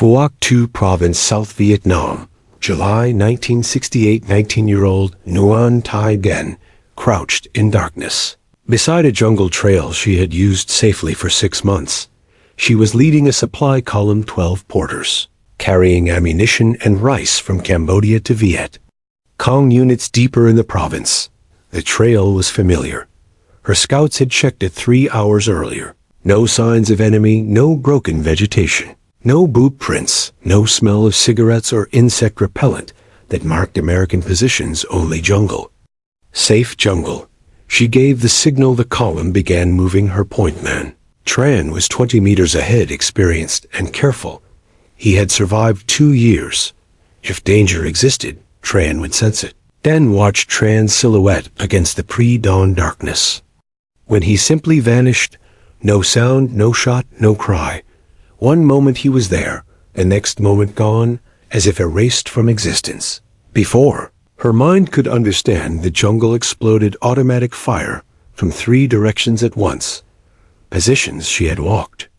Phuoc Tuy Province, South Vietnam, July 1968. 19-year-old Nguyen Thi Dien crouched in darkness. Beside a jungle trail she had used safely for 6 months, she was leading a supply column 12 porters, carrying ammunition and rice from Cambodia to Viet Cong units deeper in the province. The trail was familiar. Her scouts had checked it 3 hours earlier. No signs of enemy, no broken vegetation, no boot prints, no smell of cigarettes or insect repellent that marked American positions, only jungle. Safe jungle. She gave the signal. The column began moving. Her point man, Tran, was 20 meters ahead, experienced and careful. He had survived 2 years. If danger existed, Tran would sense it. Then watched Tran's silhouette against the pre-dawn darkness. When he simply vanished, no sound, no shot, no cry. One moment he was there, the next moment gone, as if erased from existence. Before her mind could understand, the jungle exploded automatic fire from 3 directions at once. Positions she had walked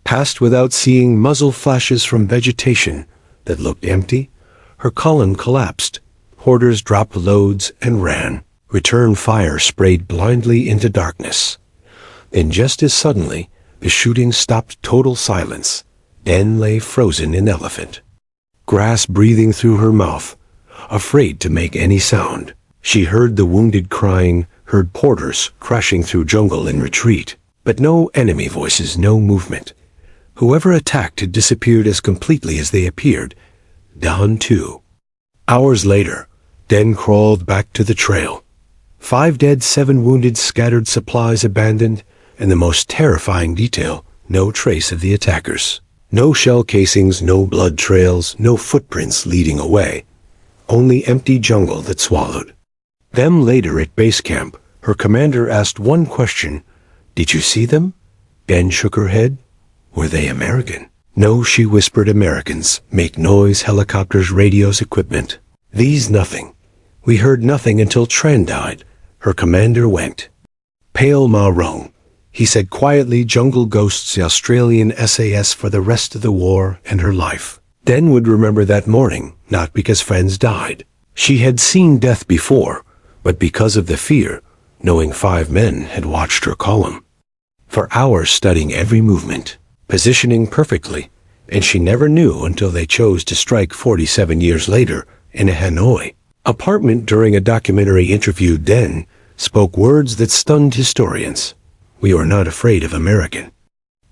past without seeing, muzzle flashes from vegetation that looked empty. Her column collapsed. Porters dropped loads and ran. Return fire sprayed blindly into darkness. Then just as suddenly, the shooting stopped. Total silence. Dien lay frozen in elephant grass, breathing through her mouth, afraid to make any sound. She heard the wounded crying, heard porters crashing through jungle in retreat, but no enemy voices, no movement. Whoever attacked had disappeared as completely as they appeared. Dawn 2. Hours later, Dien crawled back to the trail. 5 dead, 7 wounded, scattered supplies abandoned, and the most terrifying detail, no trace of the attackers. No shell casings, no blood trails, no footprints leading away. Only empty jungle that swallowed them. Later at base camp, her commander asked one question: "Did you see them?" Dien shook her head. "Were they American?" "No," she whispered. "Americans make noise, helicopters, radios, equipment. These nothing. We heard nothing until Tran died." Her commander went pale. "Ma Rong," he said quietly. "Jungle ghosts, the Australian SAS for the rest of the war and her life." Dien would remember that morning, not because friends died. She had seen death before, but because of the fear, knowing 5 men had watched her column for hours, studying every movement, positioning perfectly, and she never knew until they chose to strike 47 years later in a Hanoi apartment. During a documentary interview, Dien spoke words that stunned historians. "We are not afraid of American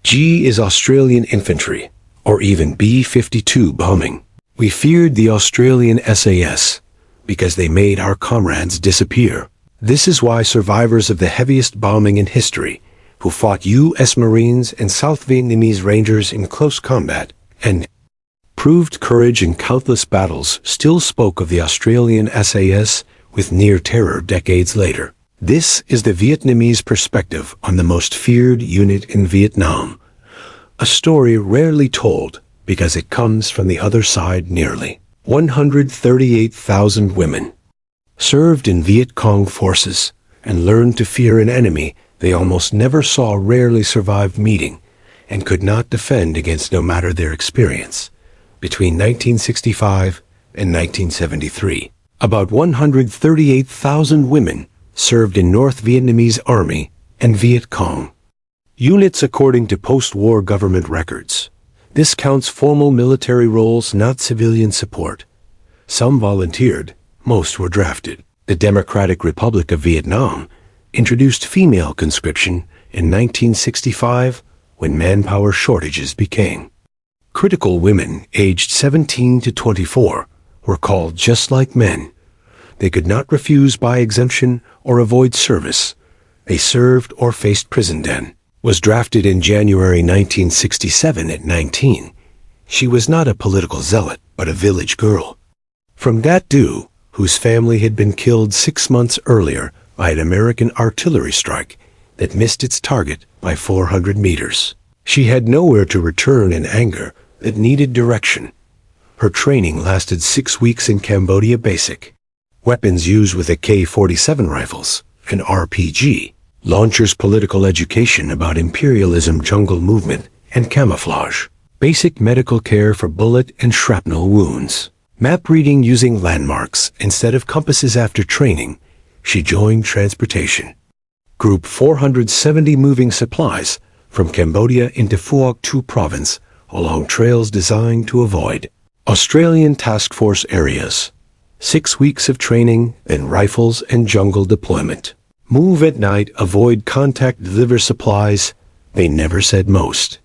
G is Australian infantry, or even B-52 bombing. We feared the Australian SAS because they made our comrades disappear. This is why survivors of the heaviest bombing in history, who fought U.S. Marines and South Vietnamese Rangers in close combat and proved courage in countless battles, still spoke of the Australian SAS with near terror decades later. This is the Vietnamese perspective on the most feared unit in Vietnam. A story rarely told because it comes from the other side. Nearly 138,000 women served in Viet Cong forces and learned to fear an enemy they almost never saw, rarely survived meeting, and could not defend against no matter their experience. Between 1965 and 1973, about 138,000 women served in North Vietnamese Army and Viet Cong units, according to post-war government records. This counts formal military roles, not civilian support. Some volunteered, most were drafted. The Democratic Republic of Vietnam introduced female conscription in 1965 when manpower shortages became critical. Women aged 17 to 24 were called just like men. They could not refuse by exemption or avoid service. They served or faced prison. Dien was drafted in January 1967 at 19. She was not a political zealot, but a village girl from Gat Du, whose family had been killed 6 months earlier by an American artillery strike that missed its target by 400 meters. She had nowhere to return in anger that needed direction. Her training lasted 6 weeks in Cambodia. Basic weapons used with AK-47 rifles, an RPG, launchers, political education about imperialism, jungle movement, and camouflage. basic medical care for bullet and shrapnel wounds, map reading using landmarks instead of compasses after training. She joined transportation. Group 470 moving supplies from Cambodia into Phuoc Tuy province along trails designed to avoid Australian task force areas. 6 weeks of training, then rifles and jungle deployment. Move at night, avoid contact, deliver supplies. They never said most.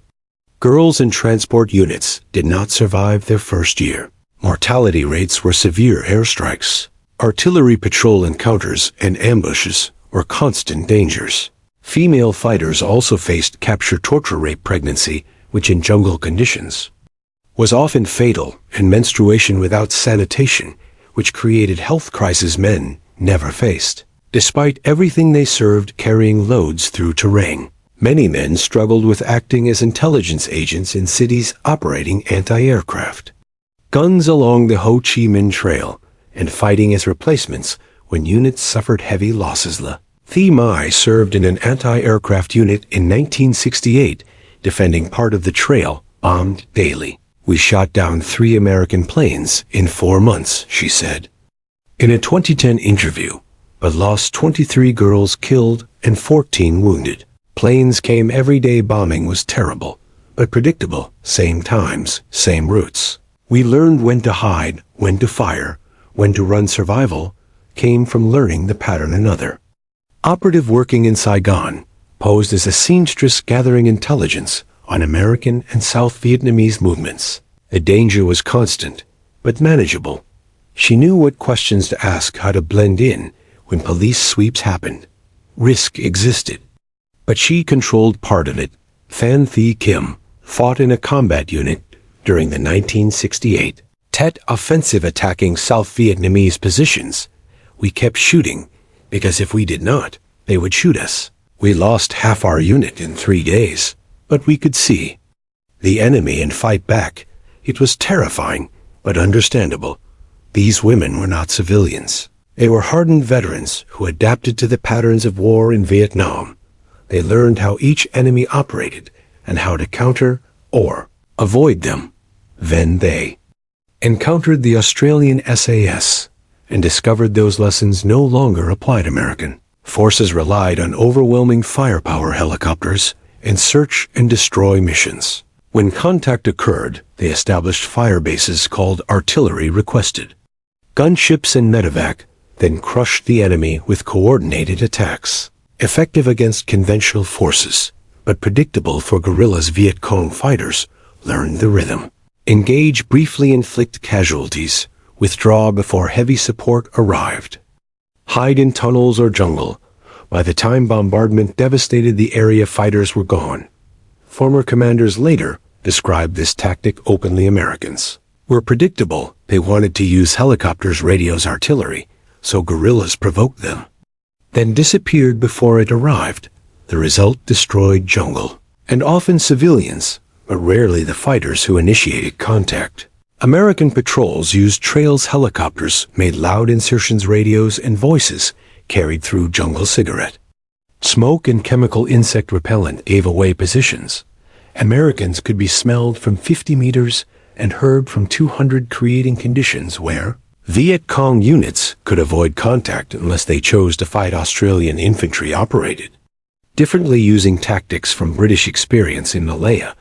Girls in transport units did not survive their first year. Mortality rates were severe airstrikes. Artillery patrol encounters and ambushes were constant dangers. Female fighters also faced capture, torture, rape, pregnancy, which in jungle conditions was often fatal, and menstruation without sanitation, which created health crises men never faced. Despite everything, they served carrying loads through terrain. Many men struggled with acting as intelligence agents in cities operating anti-aircraft guns along the Ho Chi Minh Trail and fighting as replacements when units suffered heavy losses. Thi Mai served in an anti-aircraft unit in 1968, defending part of the trail, bombed daily. We shot down 3 American planes in 4 months, she said. In a 2010 interview, but lost 23 girls killed and 14 wounded. Planes came every day. Bombing was terrible, but predictable. Same times, same routes. We learned when to hide, when to fire, when to run. Survival came from learning the pattern. Another operative working in Saigon posed as a seamstress gathering intelligence on American and South Vietnamese movements. The danger was constant, but manageable. She knew what questions to ask, how to blend in when police sweeps happened. Risk existed, but she controlled part of it. Phan Thi Kim fought in a combat unit during the 1968 Tet offensive attacking South Vietnamese positions. We kept shooting because if we did not, they would shoot us. We lost half our unit in 3 days, but we could see the enemy and fight back. It was terrifying, but understandable. These women were not civilians. They were hardened veterans who adapted to the patterns of war in Vietnam. They learned how each enemy operated and how to counter or avoid them. Then they encountered the Australian SAS and discovered those lessons no longer applied. American forces relied on overwhelming firepower helicopters and search and destroy missions. When contact occurred, they established fire bases called artillery requested. Gunships and medevac then crushed the enemy with coordinated attacks, effective against conventional forces, but predictable for guerrillas. Viet Cong fighters learned the rhythm. Engage briefly, inflict casualties, withdraw before heavy support arrived. Hide in tunnels or jungle. By the time bombardment devastated the area, fighters were gone. Former commanders later described this tactic openly. Americans were predictable. They wanted to use helicopters, radios, artillery, so guerrillas provoked them, then disappeared before it arrived. The result: destroyed jungle, and often civilians, but rarely the fighters who initiated contact. American patrols used trails, helicopters, made loud insertions, radios, and voices carried through jungle. Cigarette smoke and chemical insect repellent gave away positions. Americans could be smelled from 50 meters and heard from 200, creating conditions where Viet Cong units could avoid contact unless they chose to fight. Australian infantry operated differently, using tactics from British experience in Malaya,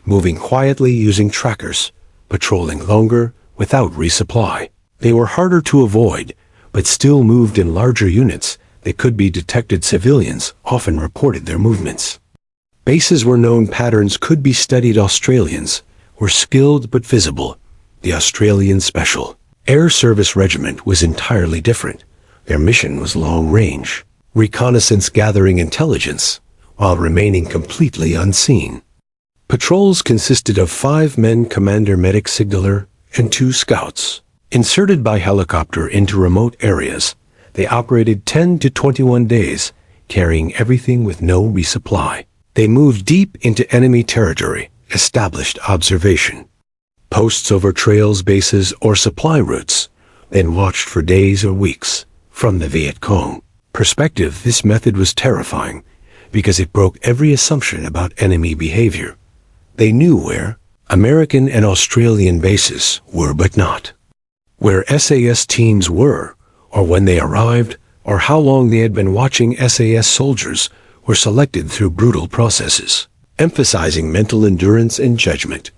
moving quietly using trackers, patrolling longer without resupply. They were harder to avoid, but still moved in larger units. They could be detected. Civilians often reported their movements. Bases were known, patterns could be studied. Australians were skilled but visible. The Australian Special Air Service Regiment was entirely different. Their mission was long-range reconnaissance, gathering intelligence while remaining completely unseen. Patrols consisted of 5 men, commander, medic, signaler, and 2 scouts. Inserted by helicopter into remote areas, they operated 10 to 21 days, carrying everything with no resupply. They moved deep into enemy territory, established observation posts over trails, bases, or supply routes, then watched for days or weeks. From the Viet Cong perspective, this method was terrifying because it broke every assumption about enemy behavior. They knew where American and Australian bases were but not. Where SAS teams were, or when they arrived, or how long they had been watching SAS soldiers were selected through brutal processes, emphasizing mental endurance and judgment.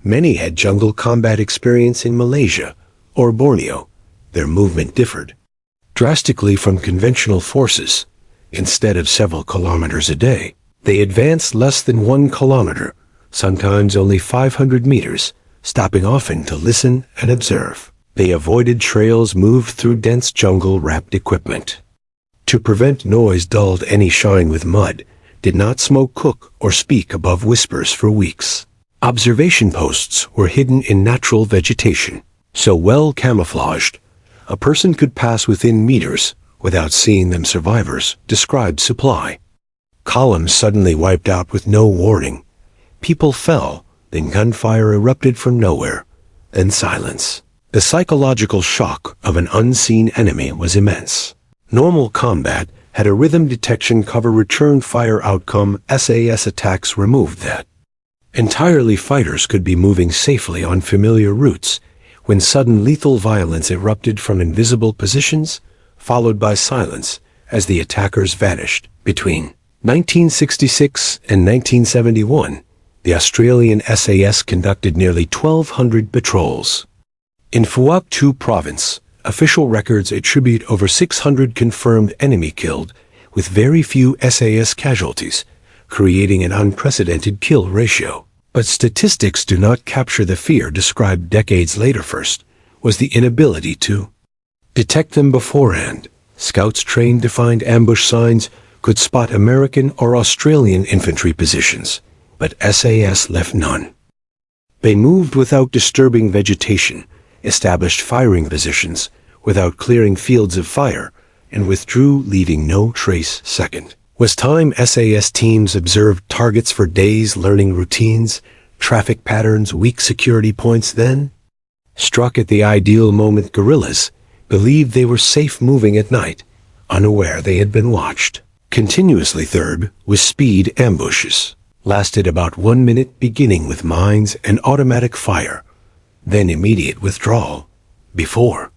Many had jungle combat experience in Malaysia or Borneo. Their movement differed drastically from conventional forces. Instead of several kilometers a day, they advanced less than 1 kilometer, sometimes only 500 meters, stopping often to listen and observe. They avoided trails moved through dense jungle-wrapped equipment. To prevent noise dulled any shine with mud, did not smoke, cook, or speak above whispers for weeks. Observation posts were hidden in natural vegetation, so well camouflaged, a person could pass within meters without seeing them. Survivors described supply columns suddenly wiped out with no warning. People fell, then gunfire erupted from nowhere, then silence. The psychological shock of an unseen enemy was immense. Normal combat had a rhythm detection cover return fire outcome. SAS attacks removed that. Entirely fighters could be moving safely on familiar routes when sudden lethal violence erupted from invisible positions, followed by silence as the attackers vanished. Between 1966 and 1971, the Australian SAS conducted nearly 1,200 patrols. In Phuoc Tuy province, official records attribute over 600 confirmed enemy killed, with very few SAS casualties, creating an unprecedented kill ratio. But statistics do not capture the fear described decades later. First was the inability to detect them beforehand. Scouts trained to find ambush signs could spot American or Australian infantry positions, but SAS left none. They moved without disturbing vegetation, established firing positions without clearing fields of fire, and withdrew, leaving no trace. Second was time. SAS teams observed targets for days, learning routines, traffic patterns, weak security points. Then, struck at the ideal moment, guerrillas believed they were safe moving at night, unaware they had been watched continuously. Third was speed. Ambushes lasted about 1 minute, beginning with mines and automatic fire, then immediate withdrawal. Before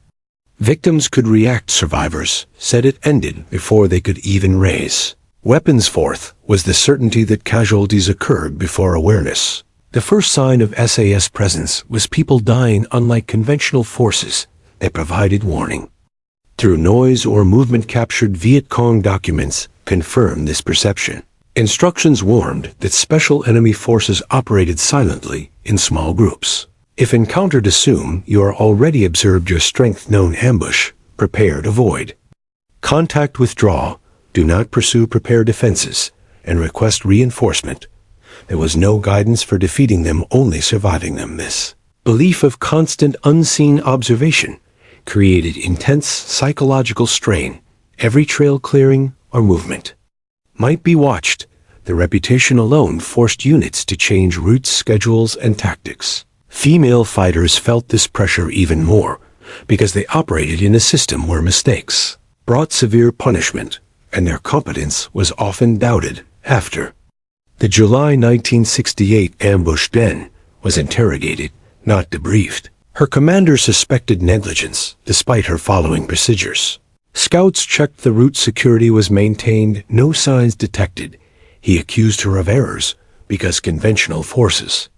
victims could react, survivors said it ended before they could even raise weapons. Fourth was the certainty that casualties occurred before awareness. The first sign of SAS presence was people dying. Unlike conventional forces, they provided warning through noise or movement. Captured Viet Cong documents confirmed this perception. Instructions warned that special enemy forces operated silently in small groups. If encountered, assume you are already observed. Your strength known. Ambush, prepared, avoid contact, withdraw, do not pursue, prepare defenses, and request reinforcement. There was no guidance for defeating them, only surviving them. This belief of constant unseen observation created intense psychological strain. Every trail clearing or movement might be watched. The reputation alone forced units to change routes, schedules, and tactics. Female fighters felt this pressure even more because they operated in a system where mistakes brought severe punishment, and their competence was often doubted. After the July 1968 ambush, Den was interrogated, not debriefed. Her commander suspected negligence despite her following procedures. Scouts checked the route, security was maintained, no signs detected. He accused her of errors because conventional forces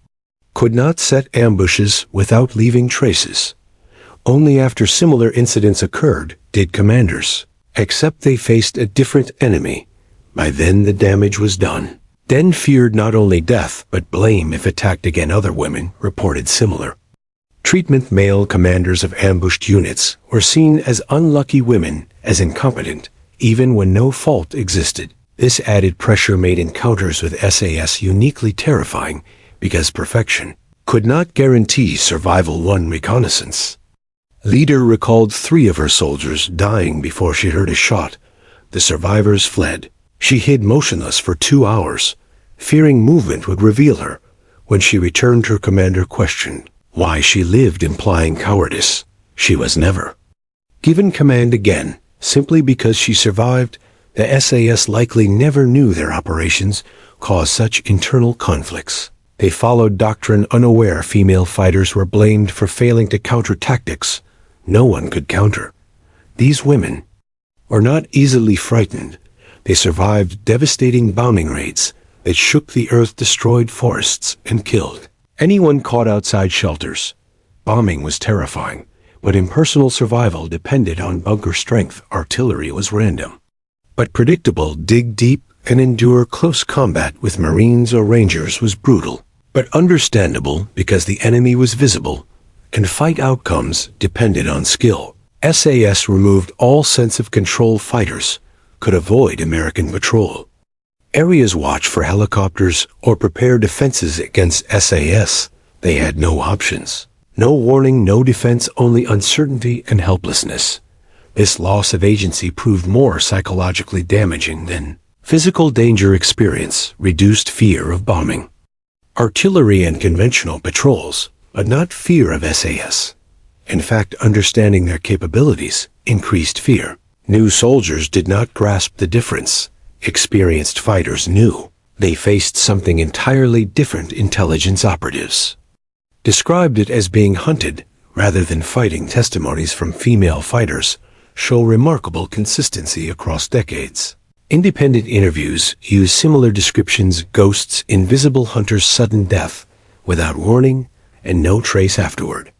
could not set ambushes without leaving traces. Only after similar incidents occurred did commanders accept they faced a different enemy. By then the damage was done. Den feared not only death but blame if attacked again. Other women reported similar treatment. Male commanders of ambushed units were seen as unlucky, women as incompetent, even when no fault existed. This added pressure made encounters with SAS uniquely terrifying because perfection could not guarantee survival. One reconnaissance leader recalled 3 of her soldiers dying before she heard a shot. The survivors fled. She hid motionless for 2 hours, fearing movement would reveal her. When she returned, her commander questioned why she lived, implying cowardice. She was never given command again, simply because she survived. The SAS likely never knew their operations caused such internal conflicts. They followed doctrine unaware female fighters were blamed for failing to counter tactics no one could counter. These women were not easily frightened. They survived devastating bombing raids that shook the earth, destroyed forests, and killed anyone caught outside shelters. Bombing was terrifying, but impersonal survival depended on bunker strength. Artillery was random but predictable. Dig deep and endure close combat with Marines or Rangers was brutal, but understandable because the enemy was visible, and fight outcomes depended on skill. SAS removed all sense of control. Fighters could avoid American patrol areas, watch for helicopters, or prepare defenses against SAS. They had no options. No warning, no defense, only uncertainty and helplessness. This loss of agency proved more psychologically damaging than physical danger. Experience reduced fear of bombing, artillery, and conventional patrols, but not fear of SAS. In fact, understanding their capabilities increased fear. New soldiers did not grasp the difference. Experienced fighters knew. They faced something entirely different. Intelligence operatives described it as being hunted rather than fighting. Testimonies from female fighters show remarkable consistency across decades. Independent interviews use similar descriptions: ghosts, invisible hunters, sudden death without warning, and no trace afterward.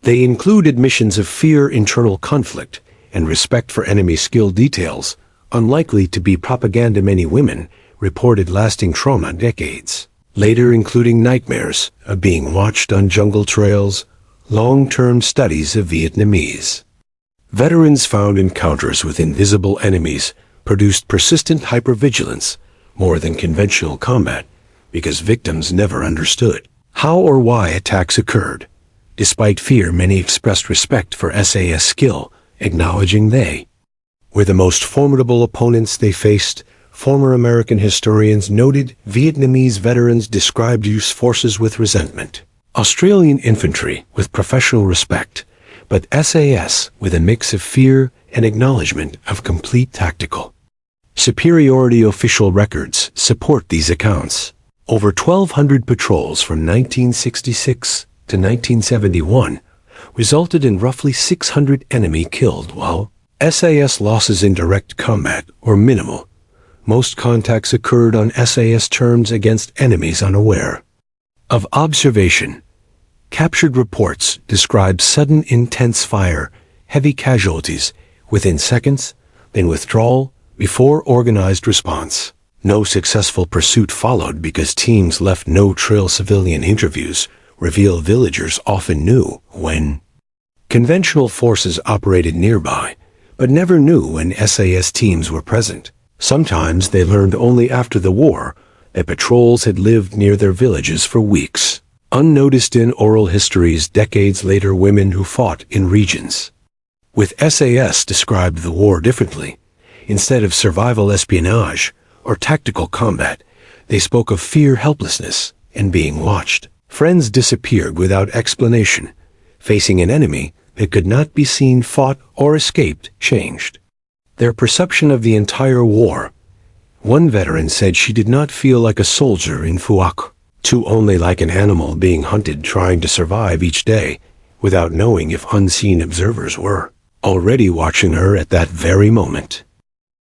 They include admissions of fear, internal conflict, and respect for enemy skill. Details unlikely to be propaganda. Many women reported lasting trauma decades later, including nightmares of being watched on jungle trails. Long-term studies of Vietnamese veterans found encounters with invisible enemies produced persistent hypervigilance more than conventional combat because victims never understood how or why attacks occurred. Despite fear, many expressed respect for SAS skill, acknowledging they were the most formidable opponents they faced. Former American historians noted Vietnamese veterans described US forces with resentment, Australian infantry with professional respect, but SAS with a mix of fear and acknowledgement of complete tactical superiority. Official records support these accounts. Over 1,200 patrols from 1966 to 1971 resulted in roughly 600 enemy killed, while SAS losses in direct combat were minimal. Most contacts occurred on SAS terms against enemies unaware of observation. Captured reports describe sudden intense fire, heavy casualties within seconds, then withdrawal before organized response. No successful pursuit followed because teams left no trail. Civilian interviews reveal villagers often knew when conventional forces operated nearby, but never knew when SAS teams were present. Sometimes they learned only after the war that patrols had lived near their villages for weeks, unnoticed in oral histories. Decades later, women who fought in regions with SAS described the war differently. Instead of survival, espionage, or tactical combat, they spoke of fear, helplessness, and being watched. Friends disappeared without explanation. Facing an enemy that could not be seen, fought, or escaped changed their perception of the entire war. One veteran said she did not feel like a soldier in Phuoc Tuy, only like an animal being hunted, trying to survive each day without knowing if unseen observers were already watching her at that very moment.